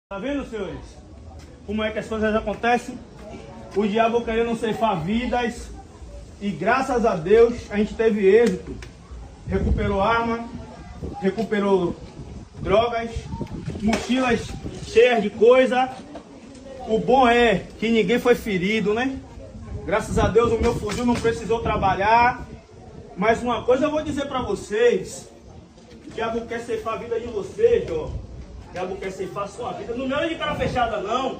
Tá vendo, senhores? Como é que as coisas acontecem? O diabo querendo ceifar vidas. E graças a Deus a gente teve êxito. Recuperou arma, recuperou drogas, mochilas cheias de coisa. O bom é que ninguém foi ferido, né? Graças a Deus o meu fuzil não precisou trabalhar. Mas uma coisa eu vou dizer pra vocês. O diabo quer ceifar a vida de vocês, ó. O diabo quer ceifar a sua vida. Não me olha de cara fechada, não.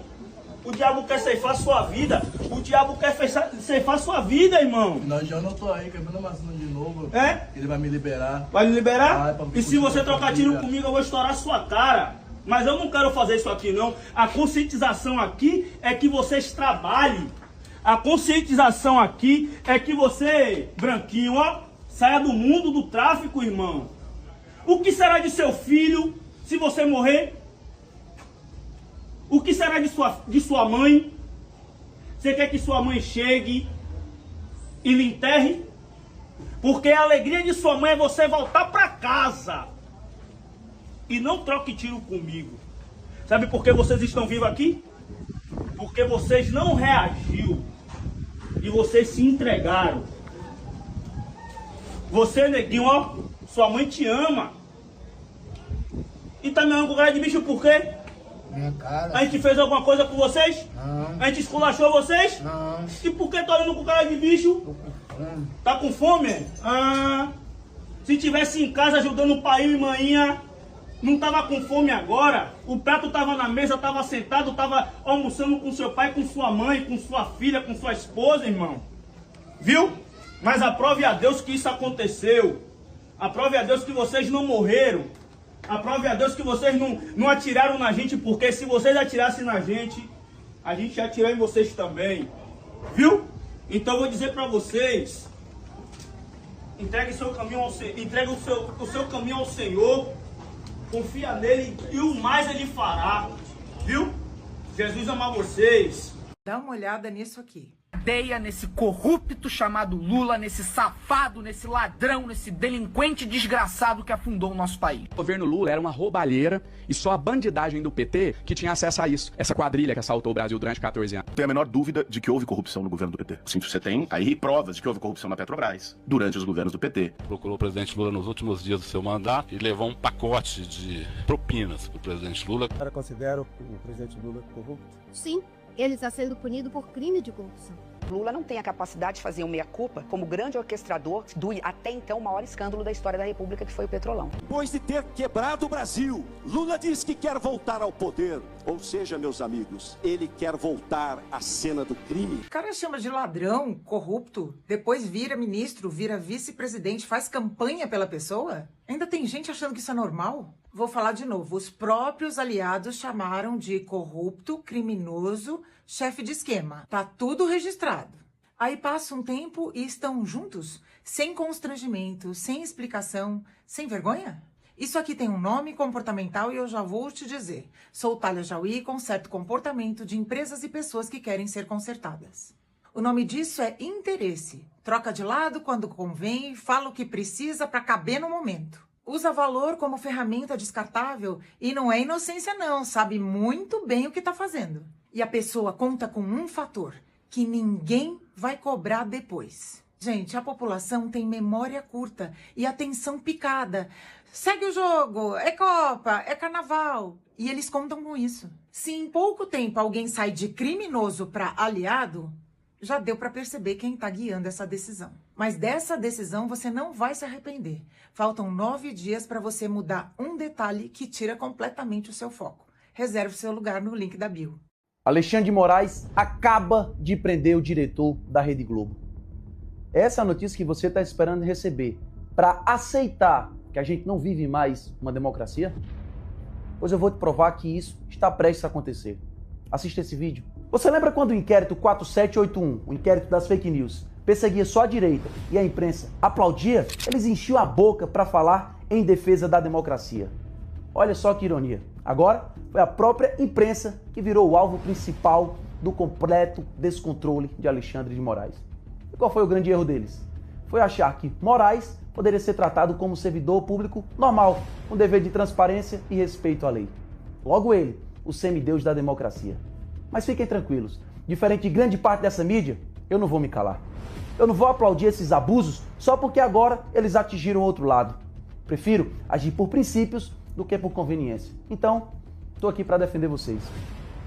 O diabo quer ceifar a sua vida. O diabo quer ceifar a sua vida, irmão. Não, já não tô aí, quebrando amassando de novo. É? Ele vai me liberar. Vai me liberar? Vai, E se você trocar tiro comigo, eu vou estourar a sua cara. Mas eu não quero fazer isso aqui, não. A conscientização aqui é que vocês trabalhem. A conscientização aqui é que você, branquinho, ó, saia do mundo do tráfico, irmão. O que será de seu filho se você morrer? O que será de sua mãe? Você quer que sua mãe chegue e lhe enterre? Porque a alegria de sua mãe é você voltar para casa. E não troque tiro comigo. Sabe por que vocês estão vivos aqui? Porque vocês não reagiram. E vocês se entregaram. Você, neguinho, ó, sua mãe te ama. E tá me amando com cara de bicho por quê? Minha cara. A gente fez alguma coisa com vocês? Não. A gente esculachou vocês? Não. E por que tá olhando com cara de bicho? Tô com fome. Tá com fome? Se tivesse em casa ajudando o pai e manhinha, não tava com fome agora? O prato tava na mesa, tava sentado, tava almoçando com seu pai, com sua mãe, com sua filha, com sua esposa, irmão. Viu? Mas aprove a Deus que isso aconteceu. Aprove a Deus que vocês não morreram. Aprove a Deus que vocês não atiraram na gente, porque se vocês atirassem na gente, a gente ia atirar em vocês também. Viu? Então eu vou dizer para vocês, entregue o seu caminho ao Senhor, entregue o seu caminho ao Senhor, confia nele e o mais ele fará. Viu? Jesus ama vocês. Dá uma olhada nisso aqui. Cadeia nesse corrupto chamado Lula, nesse safado, nesse ladrão, nesse delinquente desgraçado que afundou o nosso país. O governo Lula era uma roubalheira e só a bandidagem do PT que tinha acesso a isso. Essa quadrilha que assaltou o Brasil durante 14 anos. Não tem a menor dúvida de que houve corrupção no governo do PT. Sim, você tem aí provas de que houve corrupção na Petrobras durante os governos do PT. Procurou o presidente Lula nos últimos dias do seu mandato e levou um pacote de propinas para o presidente Lula. A senhora considera o presidente Lula corrupto? Sim, ele está sendo punido por crime de corrupção. Lula não tem a capacidade de fazer um meia-culpa como grande orquestrador do até então maior escândalo da história da República, que foi o Petrolão. Depois de ter quebrado o Brasil, Lula diz que quer voltar ao poder. Ou seja, meus amigos, ele quer voltar à cena do crime. O cara chama de ladrão, corrupto, depois vira ministro, vira vice-presidente, faz campanha pela pessoa? Ainda tem gente achando que isso é normal? Vou falar de novo. Os próprios aliados chamaram de corrupto, criminoso, chefe de esquema. Tá tudo registrado. Aí passa um tempo e estão juntos, sem constrangimento, sem explicação, sem vergonha? Isso aqui tem um nome comportamental e eu já vou te dizer. Sou Thalia Jauí com certo comportamento de empresas e pessoas que querem ser consertadas. O nome disso é interesse. Troca de lado quando convém, fala o que precisa para caber no momento. Usa valor como ferramenta descartável e não é inocência não, sabe muito bem o que está fazendo. E a pessoa conta com um fator, que ninguém vai cobrar depois. Gente, a população tem memória curta e atenção picada. Segue o jogo, é Copa, é Carnaval. E eles contam com isso. Se em pouco tempo alguém sai de criminoso para aliado, já deu para perceber quem está guiando essa decisão. Mas dessa decisão você não vai se arrepender. Faltam 9 dias para você mudar um detalhe que tira completamente o seu foco. Reserve seu lugar no link da bio. Alexandre de Moraes acaba de prender o diretor da Rede Globo. Essa é a notícia que você está esperando receber para aceitar que a gente não vive mais uma democracia? Pois eu vou te provar que isso está prestes a acontecer. Assista esse vídeo. Você lembra quando o inquérito 4781, o inquérito das fake news, perseguia só a direita e a imprensa aplaudia? Eles enchiam a boca para falar em defesa da democracia. Olha só que ironia. Agora foi a própria imprensa que virou o alvo principal do completo descontrole de Alexandre de Moraes. E qual foi o grande erro deles? Foi achar que Moraes poderia ser tratado como servidor público normal, com dever de transparência e respeito à lei. Logo ele, o semideus da democracia. Mas fiquem tranquilos, diferente de grande parte dessa mídia, eu não vou me calar. Eu não vou aplaudir esses abusos só porque agora eles atingiram o outro lado. Prefiro agir por princípios do que por conveniência. Então, estou aqui para defender vocês.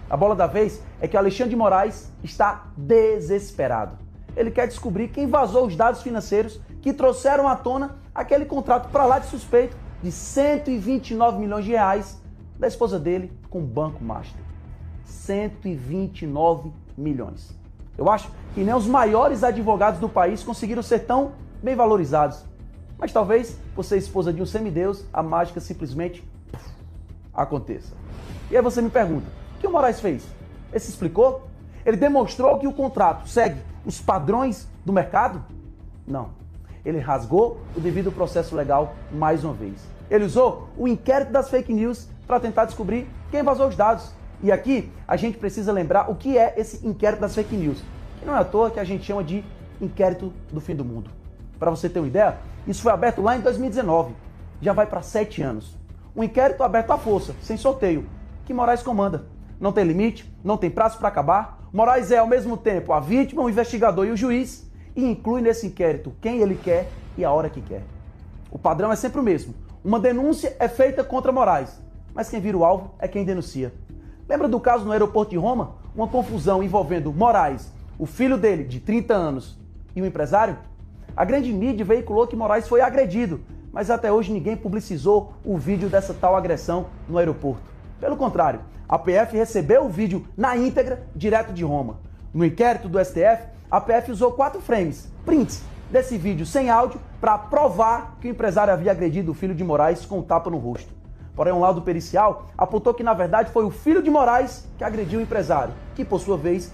A bola da vez é que o Alexandre de Moraes está desesperado. Ele quer descobrir quem vazou os dados financeiros que trouxeram à tona aquele contrato para lá de suspeito de 129 milhões de reais da esposa dele com o Banco Master. 129 milhões. Eu acho que nem os maiores advogados do país conseguiram ser tão bem valorizados. Mas talvez, por ser esposa de um semideus, a mágica simplesmente aconteça. E aí você me pergunta, o que o Moraes fez? Ele se explicou? Ele demonstrou que o contrato segue os padrões do mercado? Não. Ele rasgou o devido processo legal mais uma vez. Ele usou o inquérito das fake news para tentar descobrir quem vazou os dados. E aqui a gente precisa lembrar o que é esse inquérito das fake news. Que não é à toa que a gente chama de inquérito do fim do mundo. Para você ter uma ideia, isso foi aberto lá em 2019. Já vai para 7 anos. Um inquérito aberto à força, sem sorteio, que Moraes comanda. Não tem limite, não tem prazo para acabar. Moraes é ao mesmo tempo a vítima, o investigador e o juiz, e inclui nesse inquérito quem ele quer e a hora que quer. O padrão é sempre o mesmo. Uma denúncia é feita contra Moraes, mas quem vira o alvo é quem denuncia. Lembra do caso no aeroporto de Roma? Uma confusão envolvendo Moraes, o filho dele, de 30 anos, e um empresário? A grande mídia veiculou que Moraes foi agredido, mas até hoje ninguém publicizou o vídeo dessa tal agressão no aeroporto. Pelo contrário, a PF recebeu o vídeo na íntegra direto de Roma. No inquérito do STF, a PF usou 4 frames, prints, desse vídeo sem áudio para provar que o empresário havia agredido o filho de Moraes com um tapa no rosto. Porém, um laudo pericial apontou que, na verdade, foi o filho de Moraes que agrediu o empresário, que, por sua vez...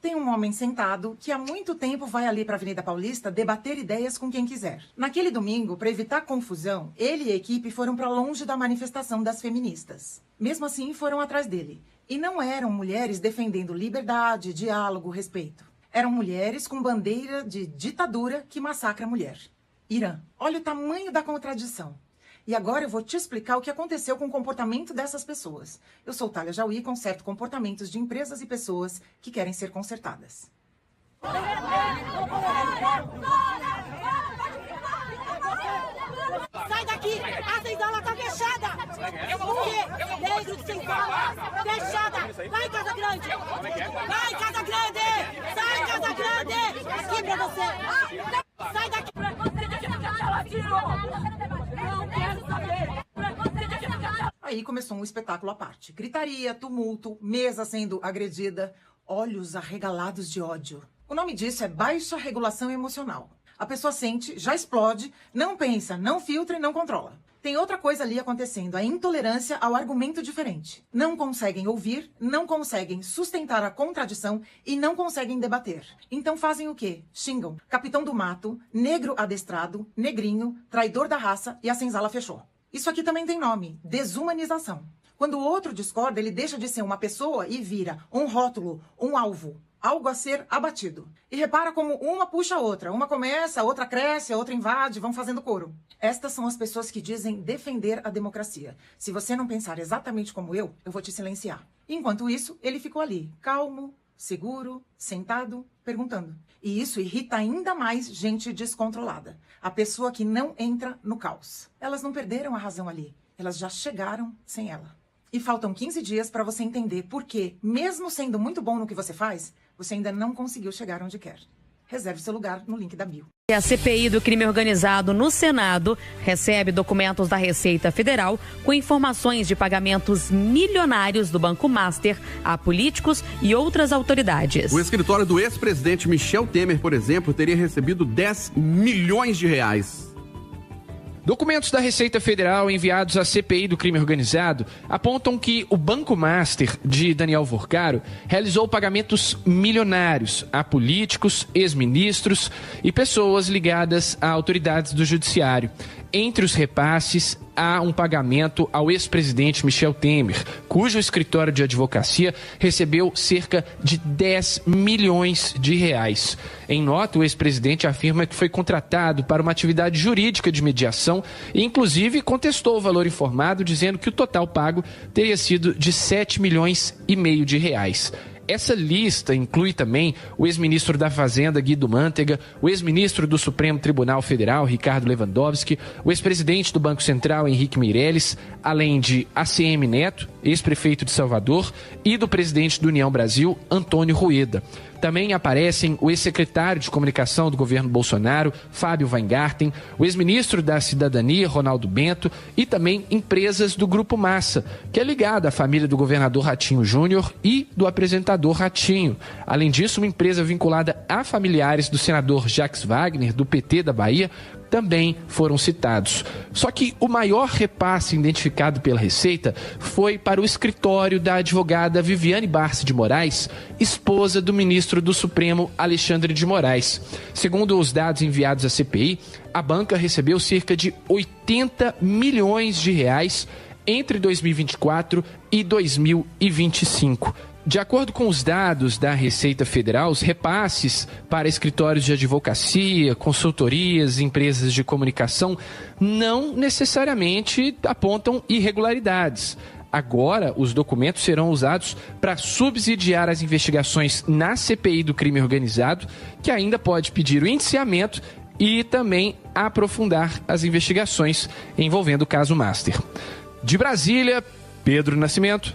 Tem um homem sentado que há muito tempo vai ali para a Avenida Paulista debater ideias com quem quiser. Naquele domingo, para evitar confusão, ele e a equipe foram para longe da manifestação das feministas. Mesmo assim, foram atrás dele. E não eram mulheres defendendo liberdade, diálogo, respeito. Eram mulheres com bandeira de ditadura que massacra a mulher. Irã, olha o tamanho da contradição. E agora eu vou te explicar o que aconteceu com o comportamento dessas pessoas. Eu sou Thalia Jaui e conserto comportamentos de empresas e pessoas que querem ser consertadas. Sai daqui! A senzala tá fechada! Por quê? Negro de senzala! Fechada! Vai, Casa Grande! Vai, Casa Grande! Sai, Casa Grande! Aqui pra você! Sai daqui! Não quero saber! Aí começou um espetáculo à parte. Gritaria, tumulto, mesa sendo agredida, olhos arregalados de ódio. O nome disso é baixa regulação emocional. A pessoa sente, já explode, não pensa, não filtra e não controla. Tem outra coisa ali acontecendo, a intolerância ao argumento diferente. Não conseguem ouvir, não conseguem sustentar a contradição e não conseguem debater. Então fazem o quê? Xingam. Capitão do mato, negro adestrado, negrinho, traidor da raça e a senzala fechou. Isso aqui também tem nome, desumanização. Quando o outro discorda, ele deixa de ser uma pessoa e vira um rótulo, um alvo. Algo a ser abatido. E repara como uma puxa a outra. Uma começa, a outra cresce, a outra invade, vão fazendo coro. Estas são as pessoas que dizem defender a democracia. Se você não pensar exatamente como eu vou te silenciar. Enquanto isso, ele ficou ali, calmo, seguro, sentado, perguntando. E isso irrita ainda mais gente descontrolada. A pessoa que não entra no caos. Elas não perderam a razão ali. Elas já chegaram sem ela. E faltam 15 dias para você entender por que, mesmo sendo muito bom no que você faz, você ainda não conseguiu chegar onde quer. Reserve seu lugar no link da bio. A CPI do crime organizado no Senado recebe documentos da Receita Federal com informações de pagamentos milionários do Banco Master a políticos e outras autoridades. O escritório do ex-presidente Michel Temer, por exemplo, teria recebido 10 milhões de reais. Documentos da Receita Federal enviados à CPI do crime organizado apontam que o Banco Master de Daniel Vorcaro realizou pagamentos milionários a políticos, ex-ministros e pessoas ligadas a autoridades do judiciário. Entre os repasses, há um pagamento ao ex-presidente Michel Temer, cujo escritório de advocacia recebeu cerca de 10 milhões de reais. Em nota, o ex-presidente afirma que foi contratado para uma atividade jurídica de mediação e, inclusive, contestou o valor informado, dizendo que o total pago teria sido de 7 milhões e meio de reais. Essa lista inclui também o ex-ministro da Fazenda, Guido Mantega, o ex-ministro do Supremo Tribunal Federal, Ricardo Lewandowski, o ex-presidente do Banco Central, Henrique Meirelles, além de ACM Neto, ex-prefeito de Salvador, e do presidente do União Brasil, Antônio Rueda. Também aparecem o ex-secretário de comunicação do governo Bolsonaro, Fábio Weingarten, o ex-ministro da Cidadania, Ronaldo Bento, e também empresas do Grupo Massa, que é ligada à família do governador Ratinho Júnior e do apresentador Ratinho. Além disso, uma empresa vinculada a familiares do senador Jacques Wagner, do PT da Bahia, também foram citados. Só que o maior repasse identificado pela Receita foi para o escritório da advogada Viviane Barsi de Moraes, esposa do ministro do Supremo Alexandre de Moraes. Segundo os dados enviados à CPI, a banca recebeu cerca de 80 milhões de reais entre 2024 e 2025. De acordo com os dados da Receita Federal, os repasses para escritórios de advocacia, consultorias, empresas de comunicação não necessariamente apontam irregularidades. Agora, os documentos serão usados para subsidiar as investigações na CPI do crime organizado, que ainda pode pedir o indiciamento e também aprofundar as investigações envolvendo o caso Master. De Brasília, Pedro Nascimento.